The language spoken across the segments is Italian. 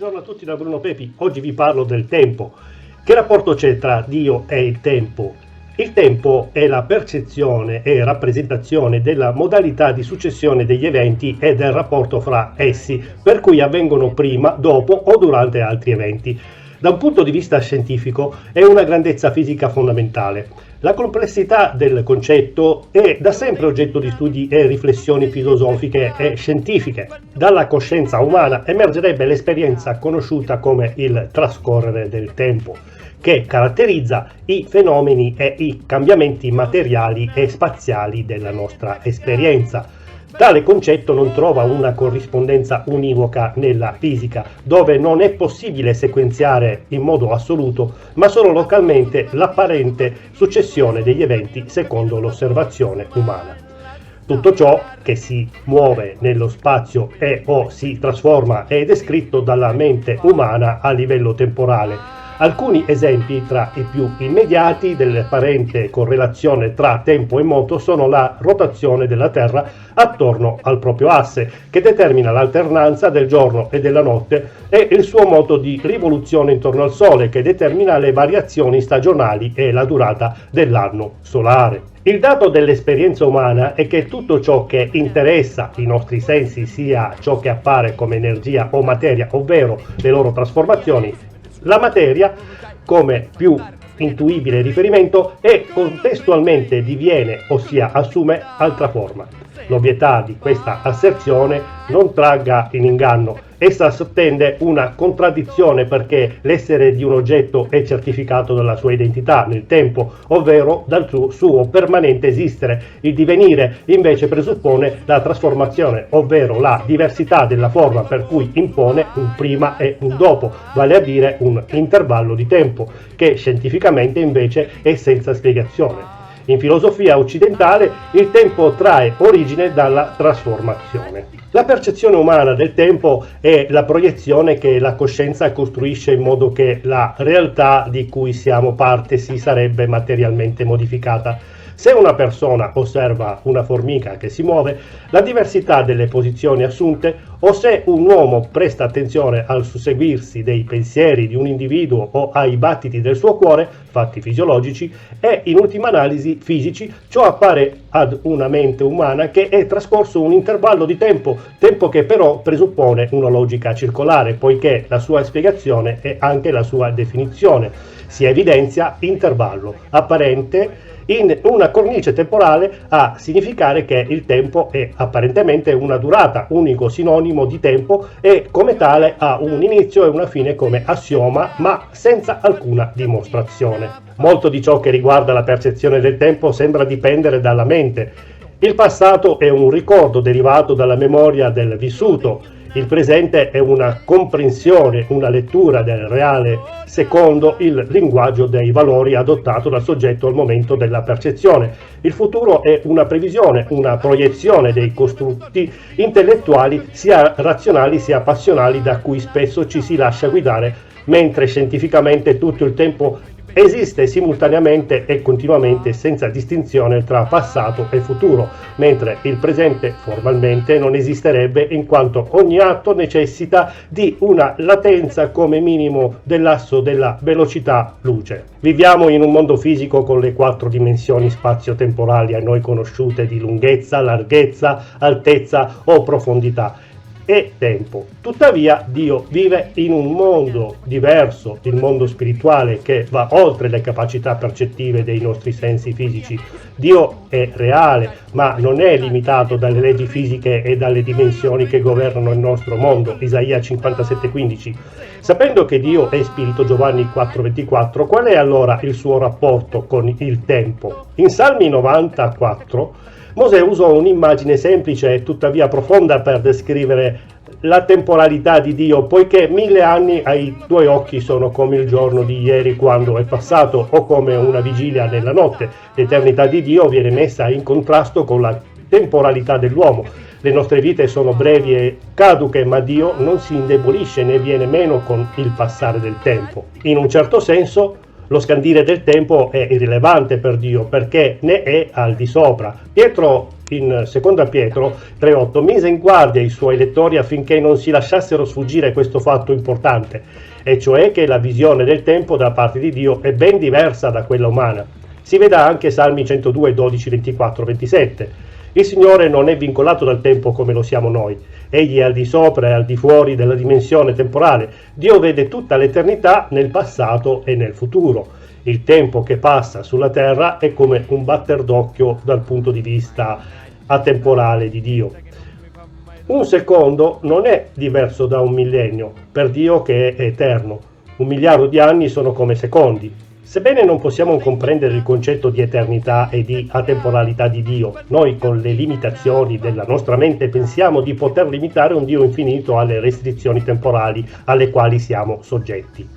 Buongiorno a tutti da Bruno Pepi. Oggi vi parlo del tempo. Che rapporto c'è tra Dio e il tempo? Il tempo è la percezione e rappresentazione della modalità di successione degli eventi e del rapporto fra essi, per cui avvengono prima, dopo o durante altri eventi. Da un punto di vista scientifico è una grandezza fisica fondamentale. La complessità del concetto è da sempre oggetto di studi e riflessioni filosofiche e scientifiche. Dalla coscienza umana emergerebbe l'esperienza conosciuta come il trascorrere del tempo, che caratterizza i fenomeni e i cambiamenti materiali e spaziali della nostra esperienza. Tale concetto non trova una corrispondenza univoca nella fisica, dove non è possibile sequenziare in modo assoluto, ma solo localmente l'apparente successione degli eventi secondo l'osservazione umana. Tutto ciò che si muove nello spazio o si trasforma è descritto dalla mente umana a livello temporale. Alcuni esempi tra i più immediati dell'apparente correlazione tra tempo e moto sono la rotazione della Terra attorno al proprio asse, che determina l'alternanza del giorno e della notte, e il suo moto di rivoluzione intorno al Sole, che determina le variazioni stagionali e la durata dell'anno solare. Il dato dell'esperienza umana è che tutto ciò che interessa i nostri sensi, sia ciò che appare come energia o materia, ovvero le loro trasformazioni, la materia, come più intuibile riferimento, e contestualmente diviene, ossia assume altra forma. L'ovvietà di questa asserzione non tragga in inganno. Essa sottende una contraddizione, perché l'essere di un oggetto è certificato dalla sua identità nel tempo, ovvero dal suo permanente esistere. Il divenire invece presuppone la trasformazione, ovvero la diversità della forma, per cui impone un prima e un dopo, vale a dire un intervallo di tempo, che scientificamente invece è senza spiegazione. In filosofia occidentale il tempo trae origine dalla trasformazione. La percezione umana del tempo è la proiezione che la coscienza costruisce in modo che la realtà di cui siamo parte si sarebbe materialmente modificata. Se una persona osserva una formica che si muove, la diversità delle posizioni assunte, o se un uomo presta attenzione al susseguirsi dei pensieri di un individuo o ai battiti del suo cuore, fatti fisiologici, e in ultima analisi fisici, ciò appare ad una mente umana che è trascorso un intervallo di tempo che però presuppone una logica circolare, poiché la sua spiegazione è anche la sua definizione. Si evidenzia intervallo apparente in una cornice temporale a significare che il tempo è apparentemente una durata, unico sinonimo di tempo, e come tale ha un inizio e una fine come assioma, ma senza alcuna dimostrazione. Molto di ciò che riguarda la percezione del tempo sembra dipendere dalla mente. Il passato è un ricordo derivato dalla memoria del vissuto. Il presente è una comprensione, una lettura del reale secondo il linguaggio dei valori adottato dal soggetto al momento della percezione. Il futuro è una previsione, una proiezione dei costrutti intellettuali, sia razionali sia passionali, da cui spesso ci si lascia guidare, mentre scientificamente tutto il tempo esiste simultaneamente e continuamente, senza distinzione tra passato e futuro, mentre il presente formalmente non esisterebbe, in quanto ogni atto necessita di una latenza come minimo dell'asso della velocità luce. Viviamo in un mondo fisico con le 4 dimensioni spazio-temporali a noi conosciute di lunghezza, larghezza, altezza o profondità e tempo. Tuttavia Dio vive in un mondo diverso, il mondo spirituale, che va oltre le capacità percettive dei nostri sensi fisici. Dio è reale, ma non è limitato dalle leggi fisiche e dalle dimensioni che governano il nostro mondo. Isaia 57,15. Sapendo che Dio è spirito, Giovanni 4,24, qual è allora il suo rapporto con il tempo? In Salmi 94 Mosè usò un'immagine semplice e tuttavia profonda per descrivere la temporalità di Dio, poiché 1000 anni ai tuoi occhi sono come il giorno di ieri quando è passato, o come una vigilia nella notte. L'eternità di Dio viene messa in contrasto con la temporalità dell'uomo. Le nostre vite sono brevi e caduche, ma Dio non si indebolisce né viene meno con il passare del tempo. In un certo senso, Lo scandire del tempo è irrilevante per Dio perché ne è al di sopra. Pietro, in seconda Pietro 3,8, mise in guardia i suoi lettori affinché non si lasciassero sfuggire questo fatto importante, e cioè che la visione del tempo da parte di Dio è ben diversa da quella umana. Si veda anche Salmi 102, 12, 24, 27. Il Signore non è vincolato dal tempo come lo siamo noi. Egli è al di sopra e al di fuori della dimensione temporale. Dio vede tutta l'eternità nel passato e nel futuro. Il tempo che passa sulla terra è come un batter d'occhio dal punto di vista atemporale di Dio. Un secondo non è diverso da un millennio, per Dio che è eterno. 1 miliardo di anni sono come secondi. Sebbene non possiamo comprendere il concetto di eternità e di atemporalità di Dio, noi con le limitazioni della nostra mente pensiamo di poter limitare un Dio infinito alle restrizioni temporali alle quali siamo soggetti.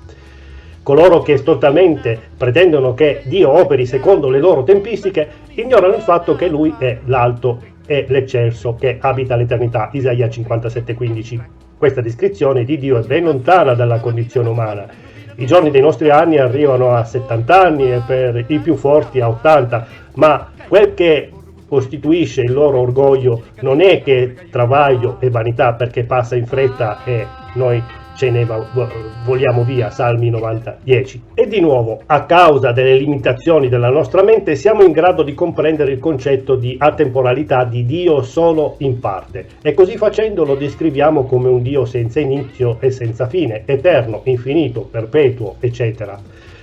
Coloro che stoltamente pretendono che Dio operi secondo le loro tempistiche ignorano il fatto che Lui è l'alto e l'eccelso che abita l'eternità. Isaia 57,15. Questa descrizione di Dio è ben lontana dalla condizione umana. I giorni dei nostri anni arrivano a 70 anni e per i più forti a 80, ma quel che costituisce il loro orgoglio non è che travaglio e vanità, perché passa in fretta e noi ce ne voliamo via. Salmi 90, 10. E di nuovo, a causa delle limitazioni della nostra mente, siamo in grado di comprendere il concetto di atemporalità di Dio solo in parte, e così facendo lo descriviamo come un Dio senza inizio e senza fine, eterno, infinito, perpetuo, eccetera.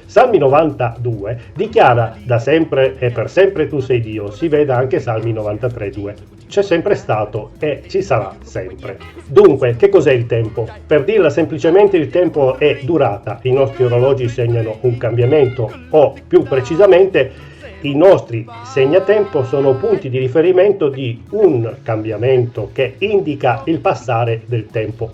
Salmi 92 dichiara: da sempre e per sempre tu sei Dio. Si veda anche Salmi 93,2. C'è sempre stato e ci sarà sempre. Dunque, che cos'è il tempo? Per dirla semplicemente, il tempo è durata. I nostri orologi segnano un cambiamento, o più precisamente i nostri segnatempo sono punti di riferimento di un cambiamento che indica il passare del tempo.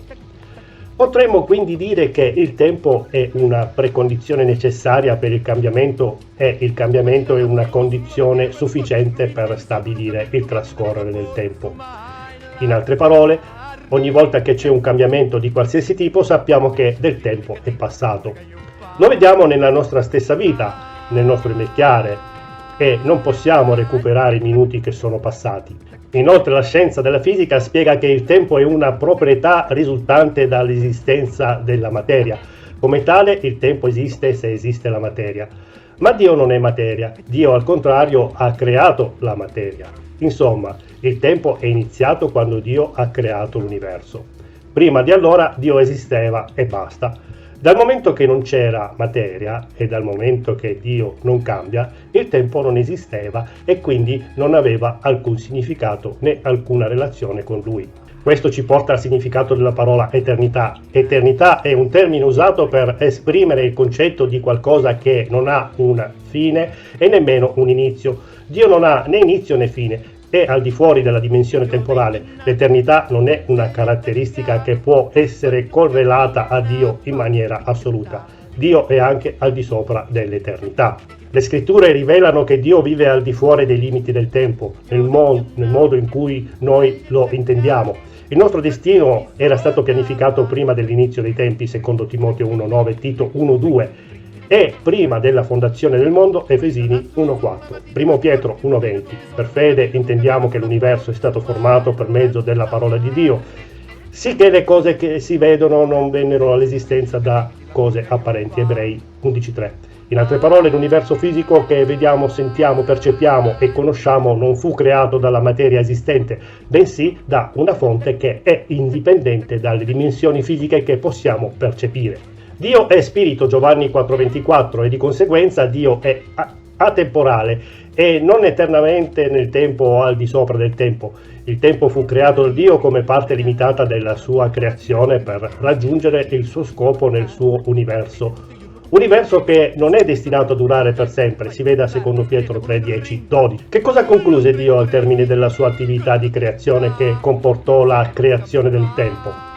Potremmo quindi dire che il tempo è una precondizione necessaria per il cambiamento e il cambiamento è una condizione sufficiente per stabilire il trascorrere del tempo. In altre parole, ogni volta che c'è un cambiamento di qualsiasi tipo sappiamo che del tempo è passato. Lo vediamo nella nostra stessa vita, nel nostro invecchiare, e non possiamo recuperare i minuti che sono passati. Inoltre la scienza della fisica spiega che il tempo è una proprietà risultante dall'esistenza della materia. Come tale, il tempo esiste se esiste la materia. Ma Dio non è materia. Dio, al contrario, ha creato la materia. Insomma, il tempo è iniziato quando Dio ha creato l'universo. Prima di allora Dio esisteva e basta. Dal momento che non c'era materia e dal momento che Dio non cambia, il tempo non esisteva e quindi non aveva alcun significato né alcuna relazione con lui. Questo ci porta al significato della parola eternità. Eternità è un termine usato per esprimere il concetto di qualcosa che non ha una fine e nemmeno un inizio. Dio non ha né inizio né fine. È al di fuori della dimensione temporale. L'eternità non è una caratteristica che può essere correlata a Dio in maniera assoluta. Dio è anche al di sopra dell'eternità. Le scritture rivelano che Dio vive al di fuori dei limiti del tempo, nel modo in cui noi lo intendiamo. Il nostro destino era stato pianificato prima dell'inizio dei tempi, secondo Timoteo 1,9, Tito 1,2, e prima della fondazione del mondo, Efesini 1,4. 1 Pietro 1,20. Per fede intendiamo che l'universo è stato formato per mezzo della parola di Dio, sicché le cose che si vedono non vennero all'esistenza da cose apparenti. Ebrei 11,3. In altre parole, l'universo fisico che vediamo, sentiamo, percepiamo e conosciamo non fu creato dalla materia esistente, bensì da una fonte che è indipendente dalle dimensioni fisiche che possiamo percepire. Dio è spirito, Giovanni 4,24, e di conseguenza Dio è atemporale e non eternamente nel tempo o al di sopra del tempo. Il tempo fu creato da Dio come parte limitata della sua creazione per raggiungere il suo scopo nel suo universo. Universo che non è destinato a durare per sempre, si veda secondo Pietro 3, 10, 12. Che cosa concluse Dio al termine della sua attività di creazione che comportò la creazione del tempo?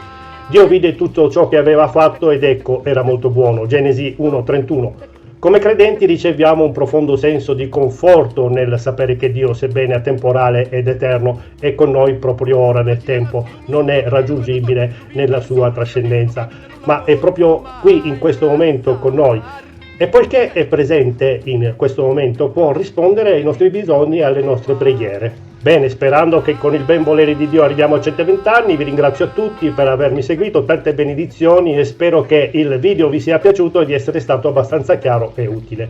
Dio vide tutto ciò che aveva fatto ed ecco, era molto buono. Genesi 1,31. Come credenti riceviamo un profondo senso di conforto nel sapere che Dio, sebbene atemporale ed eterno, è con noi proprio ora nel tempo, non è raggiungibile nella sua trascendenza, ma è proprio qui in questo momento con noi. e poiché è presente in questo momento può rispondere ai nostri bisogni e alle nostre preghiere. Bene, sperando che con il ben volere di Dio arriviamo a 120 anni, vi ringrazio a tutti per avermi seguito, tante benedizioni e spero che il video vi sia piaciuto e di essere stato abbastanza chiaro e utile.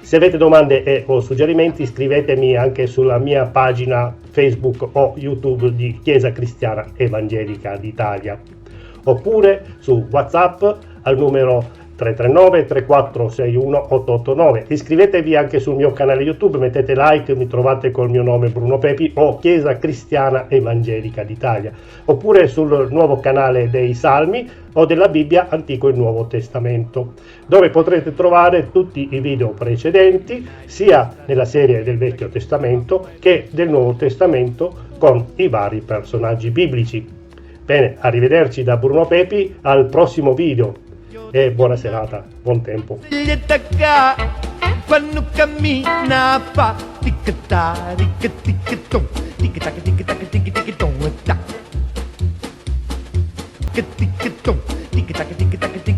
Se avete domande o suggerimenti scrivetemi anche sulla mia pagina Facebook o YouTube di Chiesa Cristiana Evangelica d'Italia, oppure su WhatsApp al numero 339 3461 889. Iscrivetevi anche sul mio canale YouTube, mettete like, mi trovate col mio nome Bruno Pepi o Chiesa Cristiana Evangelica d'Italia, oppure sul nuovo canale dei Salmi o della Bibbia Antico e Nuovo Testamento, dove potrete trovare tutti i video precedenti sia nella serie del Vecchio Testamento che del Nuovo Testamento con i vari personaggi biblici. Bene, arrivederci da Bruno Pepi al prossimo video e buona serata, buon tempo. Quando cammina fa tic-tac, tic-tic-tom, tic-tac, tic-tac, tic-tic-tom, tic-tic-tom, tic-tac, tic-tac, tic-tac.